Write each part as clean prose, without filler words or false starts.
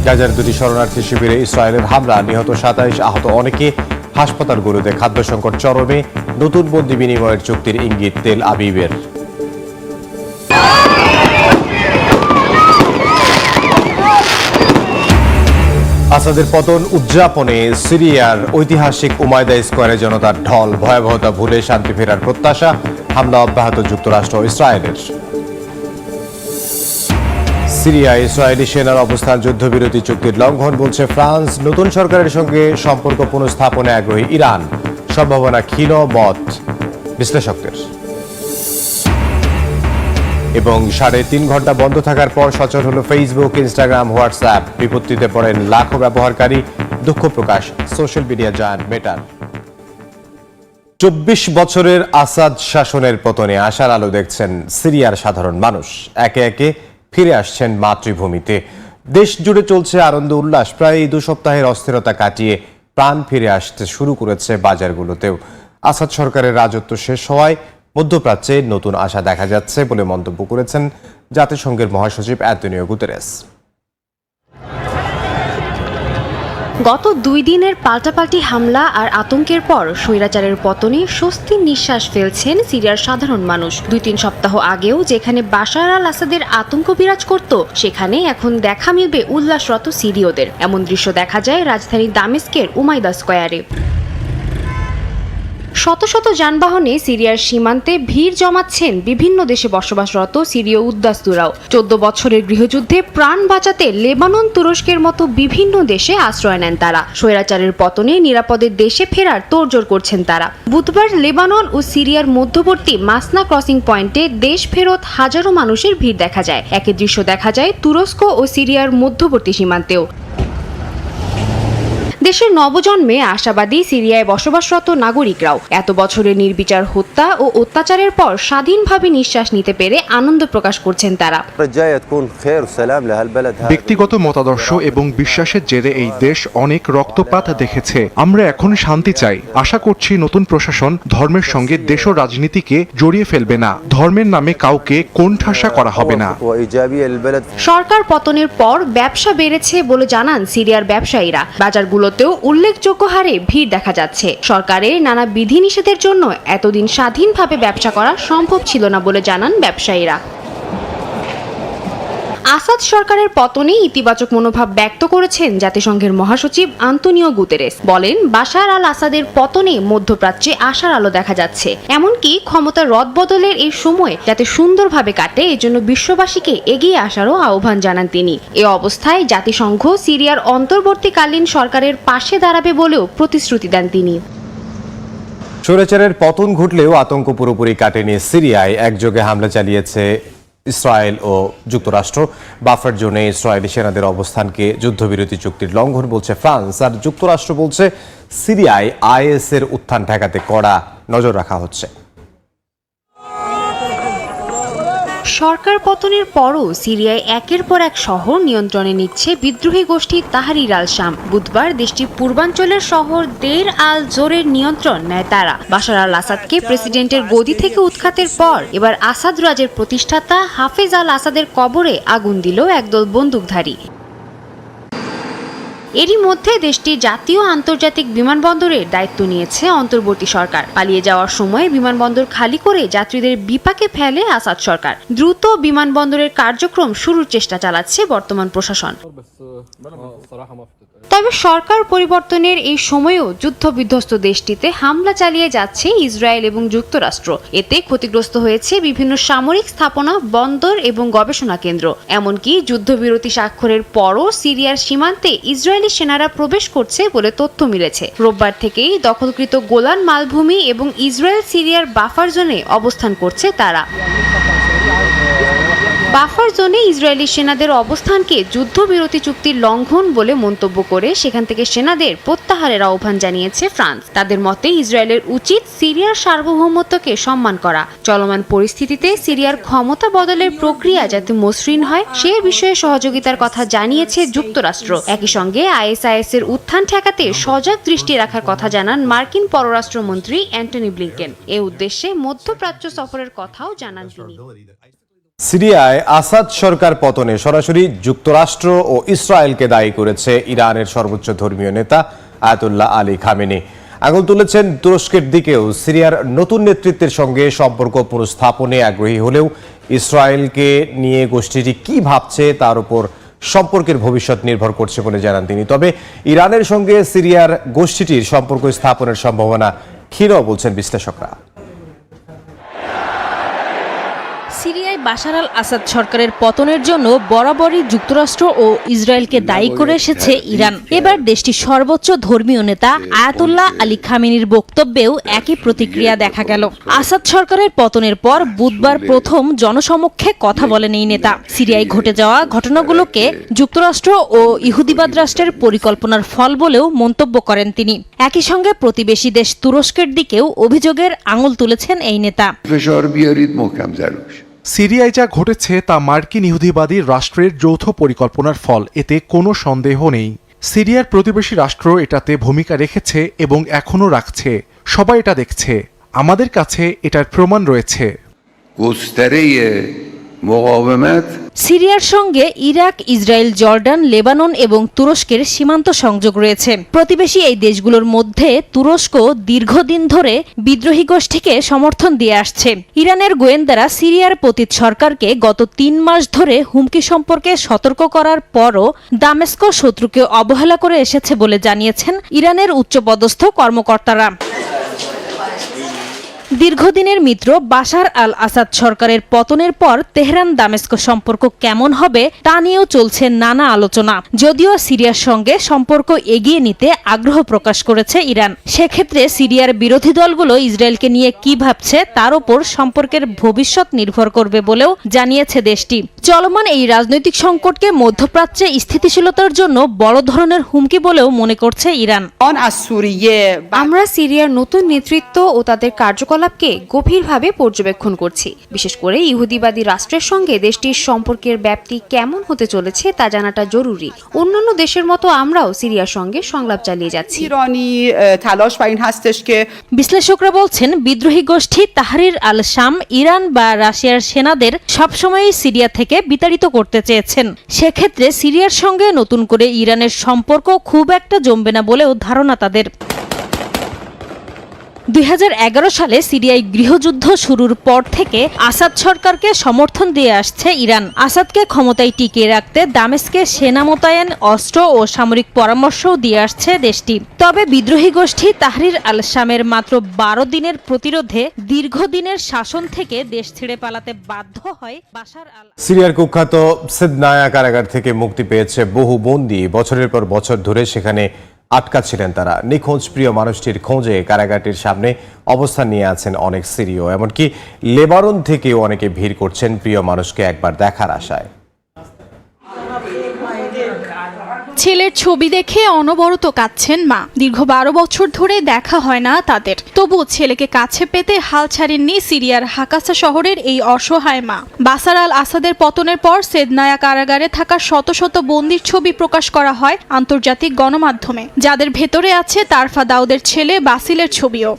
গাজার দুটি শরণার্থী শিবিরে ইসরায়েলের হামলা, নিহত ২৭, আহত অনেকে। হাসপাতালগুলোতে খাদ্য সংকট চরমে। নতুন বন্দি বিনিময়ের চুক্তির ইঙ্গিত তেল আবিবের। আসাদের পতন উদযাপনে সিরিয়ার ঐতিহাসিক উমাইদা স্কোয়ারে জনতার ঢল। ভয়াবহতা ভুলে শান্তি ফেরার প্রত্যাশা। হামলা অব্যাহত যুক্তরাষ্ট্র ও ইসরায়েলের। সিরিয়ায় ইসরায়েলি সেনার অবস্থান যুদ্ধবিরতি চুক্তির লঙ্ঘন বলছে ফ্রান্স। নতুন সরকারের সঙ্গে সম্পর্ক পুনঃস্থাপনে আগ্রহী ইরান। সম্ভাবনা ক্ষীণ মত বিশ্লেষকদের। এবং ৩.৫ ঘন্টা বন্ধ থাকার পর সচল হলো ফেসবুক, ইনস্টাগ্রাম, হোয়াটসঅ্যাপ। বিপত্তিতে পড়েন লাখো ব্যবহারকারী। দুঃখ প্রকাশ সোশ্যাল মিডিয়া জায়ান্ট মেটার। ২৪ বছরের আসাদ শাসনের পতনে আশার আলো দেখছেন সিরিয়ার সাধারণ মানুষ। একে একে ফিরে আসছেন মাতৃভূমিতে। দেশ জুড়ে চলছে আনন্দ উল্লাস। প্রায় ২ সপ্তাহের অস্থিরতা কাটিয়ে প্রাণ ফিরে আসতে শুরু করেছে বাজারগুলোতেও। আসাদ সরকারের রাজত্ব শেষ হওয়ায় মধ্যপ্রাচ্যে নতুন আশা দেখা যাচ্ছে বলে মন্তব্য করেছেন জাতিসংঘের মহাসচিব অ্যান্তোনিও গুতেরেস। গত ২ দিনের পাল্টাপাল্টি হামলা আর আতঙ্কের পর স্বৈরাচারের পতনে স্বস্তির নিঃশ্বাস ফেলছেন সিরিয়ার সাধারণ মানুষ। ২-৩ সপ্তাহ আগেও যেখানে বাশার আল আসাদের আতঙ্ক বিরাজ করত, সেখানে এখন দেখা মিলবে উল্লাসরত সিরীয়দের। এমন দৃশ্য দেখা যায় রাজধানী দামেস্কের উমাইদা স্কয়ারে। শত শত যানবাহনে সিরিয়ার সীমান্তে ভিড় জমাচ্ছেন বিভিন্ন দেশে বসবাসরত সিরীয় উদ্বাস্তুরাও। ১৪ বছরের গৃহযুদ্ধে প্রাণ বাঁচাতে লেবানন, তুরস্কের মতো বিভিন্ন দেশে আশ্রয় নেন তারা। স্বৈরাচারের পতনে নিরাপদে দেশে ফেরার তোড়জোড় করছেন তারা। বুধবার লেবানন ও সিরিয়ার মধ্যবর্তী মাসনা ক্রসিং পয়েন্টে দেশ ফেরত হাজারো মানুষের ভিড় দেখা যায়। একই দৃশ্য দেখা যায় তুরস্ক ও সিরিয়ার মধ্যবর্তী সীমান্তেও। দেশের নবজন্মে আশাবাদী সিরিয়ায় বসবাসরত নাগরিকরাও। এত বছরের নির্বিচার হত্যা ও অত্যাচারের পর স্বাধীনভাবে নিঃশ্বাস নিতে পেরে আনন্দ প্রকাশ করছেন তারা। ব্যক্তিগত মতাদর্শ এবং বিশ্বাসের জেরে এই দেশ অনেক রক্তপাত দেখেছে। আমরা এখন শান্তি চাই। আশা করছি নতুন প্রশাসন ধর্মের সঙ্গে দেশ ও রাজনীতিকে জড়িয়ে ফেলবে না। ধর্মের নামে কাউকে কোণঠাসা করা হবে না। সরকার পতনের পর ব্যবসা বেড়েছে বলে জানান সিরিয়ার ব্যবসায়ীরা। বাজারগুলোতেও উল্লেখযোগ্য হারে ভিড় দেখা যাচ্ছে। সরকারের নানা বিধিনিষেধের জন্য এতদিন স্বাধীনভাবে ব্যবসা করা সম্ভব ছিল না বলে জানান ব্যবসায়ীরা। আসাদ সরকারের পতনে ইতিবাচক মনোভাব ব্যক্ত করেছেন জাতিসংঘের মহাসচিব আন্তোনিও গুতেরেস। বলেন, বাশার আল আসাদের পতনে মধ্যপ্রাচ্যে আশার আলো দেখা যাচ্ছে। এমনকি ক্ষমতার রদবদলের এই সময় যাতে সুন্দরভাবে কাটে, এজন্য বিশ্ববাসীকে এগিয়ে আসারও আহ্বান জানান তিনি। এ অবস্থায় জাতিসংঘ সিরিয়ার অন্তর্বর্তীকালীন সরকারের পাশে দাঁড়াবে বলেও প্রতিশ্রুতি দেন তিনি। স্বৈরাচারের পতন ঘটলেও আতঙ্ক পুরোপুরি কাটেনি সিরিয়ায়। একযোগে হামলা চালিয়েছে ইসরায়েল ও যুক্তরাষ্ট্র। বাফার জোনে ইসরায়েলি সেনাদের অবস্থানকে যুদ্ধবিরতি চুক্তির লঙ্ঘন বলছে ফ্রান্স। আর যুক্তরাষ্ট্র বলছে সিরিয়ায় আইএসের উত্থান ঠেকাতে কড়া নজর রাখা হচ্ছে। সরকার পতনের পরও সিরিয়ায় একের পর এক শহর নিয়ন্ত্রণে নিচ্ছে বিদ্রোহী গোষ্ঠী তাহরির আল শাম। বুধবার দেশটির পূর্বাঞ্চলের শহর দের আল জোরের নিয়ন্ত্রণ নেয় তারা। বাশার আল আসাদকে প্রেসিডেন্টের গদি থেকে উৎখাতের পর এবার আসাদ রাজের প্রতিষ্ঠাতা হাফেজ আল আসাদের কবরে আগুন দিল একদল বন্দুকধারী। এরই মধ্যে দেশটির জাতীয় আন্তর্জাতিক বিমানবন্দরের দায়িত্ব নিয়েছে অন্তর্বর্তী সরকার। পালিয়ে যাওয়ার সময় বিমানবন্দর খালি করে যাত্রীদের বিপাকে ফেলে আসাদ সরকার। দ্রুত বিমানবন্দরের কার্যক্রম শুরুর চেষ্টা চালাচ্ছে বর্তমান প্রশাসন। তবে সরকার পরিবর্তনের এই সময়েও যুদ্ধবিধ্বস্ত দেশটিতে হামলা চালিয়ে যাচ্ছে ইসরায়েল এবং যুক্তরাষ্ট্র। এতে ক্ষতিগ্রস্ত হয়েছে বিভিন্ন সামরিক স্থাপনা, বন্দর এবং গবেষণা কেন্দ্র। এমনকি যুদ্ধবিরতি স্বাক্ষরের পরও সিরিয়ার সীমান্তে ইসরায়েলি সেনারা প্রবেশ করছে বলে তথ্য মিলেছে। রোববার থেকেই দখলকৃত গোলান মালভূমি এবং ইসরায়েল সিরিয়ার বাফার জোনে অবস্থান করছে তারা। বাফার জোনে ইসরায়েলি সেনাদের অবস্থানকে যুদ্ধবিরতি চুক্তির লঙ্ঘন বলে মন্তব্য করে সেখান থেকে সেনাদের প্রত্যাহারের আহ্বান জানিয়েছে ফ্রান্স। তাদের মতে ইসরায়েলের উচিত সিরিয়ার সার্বভৌমত্বকে সম্মান করা। চলমান পরিস্থিতিতে সিরিয়ার ক্ষমতা বদলের প্রক্রিয়া যাতে মসৃণ হয় সে বিষয়ে সহযোগিতার কথা জানিয়েছে যুক্তরাষ্ট্র। একই সঙ্গে আইএসআইএস এর উত্থান ঠেকাতে সজাগ দৃষ্টি রাখার কথা জানান মার্কিন পররাষ্ট্রমন্ত্রী অ্যান্টনি ব্লিংকেন। এ উদ্দেশ্যে মধ্যপ্রাচ্য সফরের কথাও জানান তিনি। সিরিয়ায় আসাদ সরকার পতনে সরাসরি যুক্তরাষ্ট্র ও ইসরায়েলকে দায়ী করেছে ইরানের সর্বোচ্চ ধর্মীয় নেতা আয়াতুল্লাহ আলী খামেনি। আঙুল তুলেছেন তুরস্কের দিকেও সিরিয়ার নতুন নেতৃত্বের সঙ্গে সম্পর্ক পুনঃস্থাপনে আগ্রহী হলেও ইসরায়েলকে নিয়ে গোষ্ঠীটি কি ভাবছে তার উপর সম্পর্কের ভবিষ্যৎ নির্ভর করছে বলে জানান তিনি। তবে ইরানের সঙ্গে সিরিয়ার গোষ্ঠীটির সম্পর্ক স্থাপনের সম্ভাবনা ক্ষীণ বলছেন বিশ্লেষকরা। সিরিয়ায় বাশার আল আসাদ সরকারের পতনের জন্য বরাবরই যুক্তরাষ্ট্র ও ইসরায়েলকে দায়ী করে এসেছে ইরান। এবার দেশটির সর্বোচ্চ ধর্মীয় নেতা আয়াতুল্লাহ আলী খামেনির বক্তব্যেও একই প্রতিক্রিয়া দেখা গেল। আসাদ সরকারের পতনের পর বুধবার প্রথম জনসমক্ষে কথা বলেন এই নেতা। সিরিয়ায় ঘটে যাওয়া ঘটনাগুলোকে যুক্তরাষ্ট্র ও ইহুদিবাদ রাষ্ট্রের পরিকল্পনার ফল বলেও মন্তব্য করেন তিনি। একই সঙ্গে প্রতিবেশী দেশ তুরস্কের দিকেও অভিযোগের আঙুল তুলেছেন এই নেতা। সিরিয়ায় যা ঘটেছে তা মার্কিন ইহুদিবাদী রাষ্ট্রের যৌথ পরিকল্পনার ফল, এতে কোনো সন্দেহ নেই। সিরিয়ার প্রতিবেশী রাষ্ট্র এটাতে ভূমিকা রেখেছে এবং এখনও রাখছে। সবাই এটা দেখছে, আমাদের কাছে এটার প্রমাণ রয়েছে। সিরিয়ার সঙ্গে ইরাক, ইসরায়েল, জর্ডান, লেবানন এবং তুরস্কের সীমান্ত সংযোগ রয়েছে। প্রতিবেশী এই দেশগুলোর মধ্যে তুরস্ক দীর্ঘদিন ধরে বিদ্রোহী গোষ্ঠীকে সমর্থন দিয়ে আসছে। ইরানের গোয়েন্দারা সিরিয়ার পতিত সরকারকে গত 3 মাস ধরে হুমকি সম্পর্কে সতর্ক করার পরও দামেস্ক শত্রুকে অবহেলা করে এসেছে বলে জানিয়েছেন ইরানের উচ্চপদস্থ কর্মকর্তারা। দীর্ঘদিনের মিত্র বাশার আল আসাদ সরকারের পতনের পর তেহরান দামেস্ক সম্পর্ক কেমন হবে তা নিয়েও চলছে নানা আলোচনা। যদিও সিরিয়ার সঙ্গে সম্পর্ক এগিয়ে নিতে আগ্রহ প্রকাশ করেছে ইরান। সেক্ষেত্রে সিরিয়ার বিরোধী দলগুলো ইসরায়েলকে নিয়ে কি ভাবছে তার উপর সম্পর্কের ভবিষ্যৎ নির্ভর করবে বলেও জানিয়েছে দেশটি। চলমান এই রাজনৈতিক সংকটকে মধ্যপ্রাচ্যে স্থিতিশীলতার জন্য বড় ধরনের হুমকি বলেও মনে করছে ইরান। আমরা সিরিয়ার নতুন নেতৃত্ব ও তাদের কার্যকলাপকে গভীরভাবে পর্যবেক্ষণ করছি। বিশেষ করে ইহুদিবাদী রাষ্ট্রের সঙ্গে দেশটির সম্পর্কের ব্যাপ্তি কেমন হতে চলেছে তা জানাটা জরুরি। অন্যান্য দেশের মতো আমরাও সিরিয়ার সঙ্গে সংলাপ চালিয়ে যাচ্ছি। বিশ্লেষকরা বলছেন, বিদ্রোহী গোষ্ঠী তাহরির আল শাম ইরান বা রাশিয়ার সেনাদের সবসময়ই সিরিয়া থেকে বিতাড়িত করতে চেয়েছেন। সেক্ষেত্রে সিরিয়ার সঙ্গে নতুন করে ইরানের সম্পর্ক খুব একটা জমবে না বলেও ধারণা তাদের। 2011 সালে সিরিয়ায় গৃহযুদ্ধ শুরুর পর থেকে আসাদ সরকারকে সমর্থন দিয়ে আসছে ইরান। আসাদকে ক্ষমতায় টিকিয়ে রাখতে দামেস্কে সেনা মোতায়েন, অস্ত্র ও সামরিক পরামর্শও দিয়ে আসছে দেশটি। তবে বিদ্রোহী গোষ্ঠী তাহরির আল শামের মাত্র 12 দিনের প্রতিরোধে দীর্ঘদিনের শাসন থেকে দেশ ছেড়ে পালাতে বাধ্য হয় বাশার আল। সিরিয়ার কুখ্যাত সিদনায়া কারাগার থেকে মুক্তি পেয়েছে বহু বন্দী। বছরের পর বছর ধরে সেখানে আটকা ছিলেন তারা। নিখোঁজ প্রিয় মানুষটির খোঁজে কারাগারটির সামনে অবস্থান নিয়ে আছেন অনেক সিরীয়। এমনকি লেবানন থেকেও অনেকে ভিড় করছেন প্রিয় মানুষকে একবার দেখার আশায়। ছেলের ছবি দেখে অনবরত কাঁদছেন মা। দীর্ঘ 12 বছর ধরে দেখা হয় না তাদের, তবু ছেলেকে কাছে পেতে হাল ছাড়েননি সিরিয়ার হাকাসা শহরের এই অসহায় মা। বাশার আল আসাদের পতনের পর সেদনায়া কারাগারে থাকা শত শত বন্দির ছবি প্রকাশ করা হয় আন্তর্জাতিক গণমাধ্যমে, যাদের ভেতরে আছে তারফা দাউদের ছেলে বাসিলের ছবিও।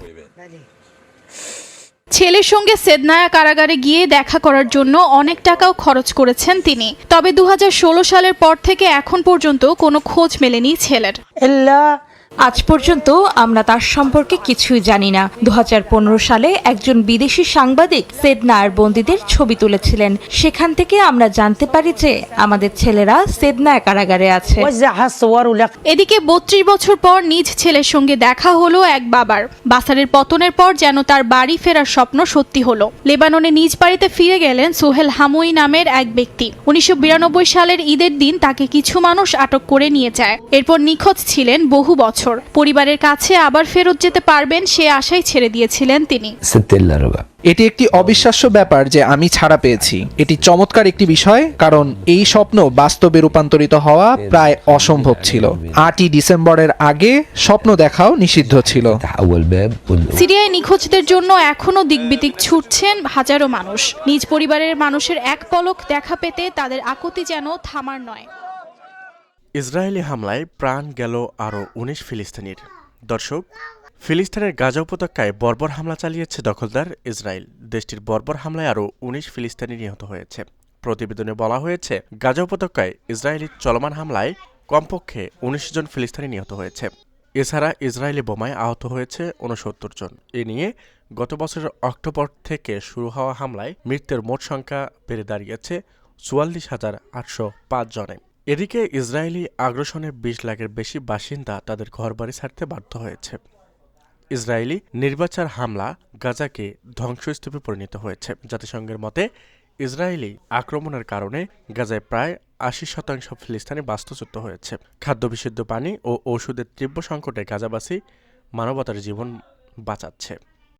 ছেলের সঙ্গে সেদনায়া কারাগারে গিয়ে দেখা করার জন্য অনেক টাকাও খরচ করেছেন তিনি। তবে 2016 সালের পর থেকে এখন পর্যন্ত কোনো খোঁজ মেলেনি ছেলের। আজ পর্যন্ত আমরা তার সম্পর্কে কিছুই জানি না। 2015 সালে একজন বিদেশি সাংবাদিক সেদনায়ার বন্দীদের ছবি তুলেছিলেন। সেখান থেকে আমরা জানতে পারি যে আমাদের ছেলেরা সেদনায়া কারাগারে আছে। এদিকে 32 বছর পর নিজ ছেলের সঙ্গে দেখা হলো এক বাবার। বাশারের পতনের পর যেন তার বাড়ি ফেরার স্বপ্ন সত্যি হলো। লেবাননে নিজ বাড়িতে ফিরে গেলেন সোহেল হামুই নামের এক ব্যক্তি। 1992 সালের ঈদের দিন তাকে কিছু মানুষ আটক করে নিয়ে যায়। এরপর নিখোঁজ ছিলেন বহু বছর। পরিবারের কাছে আবার ফেরত যেতে পারবেন সে আশায় ছেড়ে দিয়েছিলেন তিনি। এটি একটি অবিশ্বাস্য ব্যাপার যে আমি ছাড়া পেয়েছি। এটি চমৎকার একটি বিষয়, কারণ এই স্বপ্ন বাস্তবে রূপান্তরিত হওয়া প্রায় অসম্ভব ছিল। 8ই ডিসেম্বরের আগে স্বপ্ন দেখাও নিষিদ্ধ ছিল। সিরিয়ায় নিখোঁজদের জন্য এখনো দিকবিদিক ছুটছেন হাজারো মানুষ। নিজ পরিবারের মানুষের এক পলক দেখা পেতে তাদের আকুতি যেন থামার নয়। ইসরায়েলি হামলায় প্রাণ গেল আরও 19 ফিলিস্তিনির। দর্শক, ফিলিস্তিনের গাজা উপত্যকায় বর্বর হামলা চালিয়েছে দখলদার ইসরায়েল। দেশটির বর্বর হামলায় আরও ১৯ ফিলিস্তিনি নিহত হয়েছে। প্রতিবেদনে বলা হয়েছে, গাজা উপত্যকায় ইসরায়েলি চলমান হামলায় কমপক্ষে ১৯ জন ফিলিস্তিনি নিহত হয়েছে। এছাড়া ইসরায়েলি বোমায় আহত হয়েছে ৬৯ জন। এ নিয়ে গত বছরের অক্টোবর থেকে শুরু হওয়া হামলায় মৃতের মোট সংখ্যা বেড়ে দাঁড়িয়েছে ৪৪,৮০৫ জনে। এদিকে ইসরায়েলি আগ্রাসনে ২০ লাখের বেশি বাসিন্দা তাদের ঘরবাড়ি ছাড়তে বাধ্য হয়েছে। ইসরায়েলি নির্বাচার হামলা গাজাকে ধ্বংসস্তূপে পরিণত হয়েছে। জাতিসংঘের মতে, ইসরায়েলি আক্রমণের কারণে গাজায় প্রায় ৮০% ফিলিস্তিনি বাস্তুচ্যুত হয়েছে। খাদ্য, বিশুদ্ধ পানি ও ওষুধের তীব্র সংকটে গাজাবাসী মানবতার জীবন বাঁচাচ্ছে।